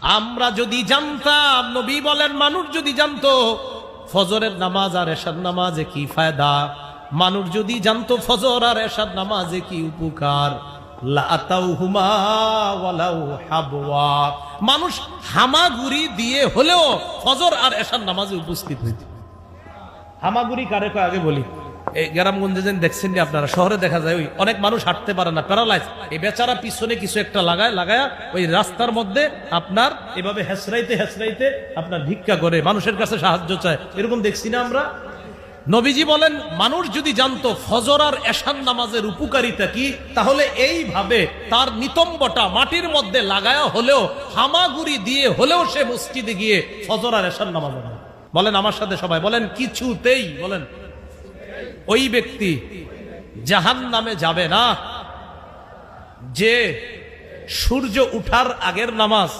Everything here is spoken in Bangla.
আমরা যদি জানতাম, নবী বলেন মানুষ যদি জানতো ফজরের নামাজ আর এশার নামাজে কি ফায়দা, মানুষ যদি জানতো ফজর আর এশার নামাজে কি উপকার, লাতাউহুমা ওয়ালাউ হাবওয়া, মানুষ হামাগুড়ি দিয়ে হলেও ফজর আর এশার নামাজে উপস্থিত হইত। হামাগুড়ি কারে কয় আগে বলি। এই গ্রামগঞ্জে যেন দেখছেন নি আপনারা, শহরে দেখা যায় ওই অনেক মানুষ হাঁটতে পারে না, প্যারালাইজ, এই বেচারা পিছনে কিছু একটা লাগায় ওই রাস্তার মধ্যে আপনার এভাবে হেসরাইতে হেসরাইতে আপনার ভিক্ষা করে, মানুষের কাছে সাহায্য চায়, এরকম দেখছি না আমরা। নবীজি বলেন মানুষ যদি জানতো ফজর আর এশার নামাজের উপকারিতা কি, তাহলে এইভাবে তার নিতম্বটা মাটির মধ্যে লাগায়া হলেও, হামাগুড়ি দিয়ে হলেও সে মসজিদে গিয়ে ফজর আর এশার নামাজ পড়ে। বলেন আমার সাথে সবাই বলেন, কিছুতেই বলেন ওই ব্যক্তি জাহান্নামে যাবে না যে সূর্য উঠার আগের নামাজ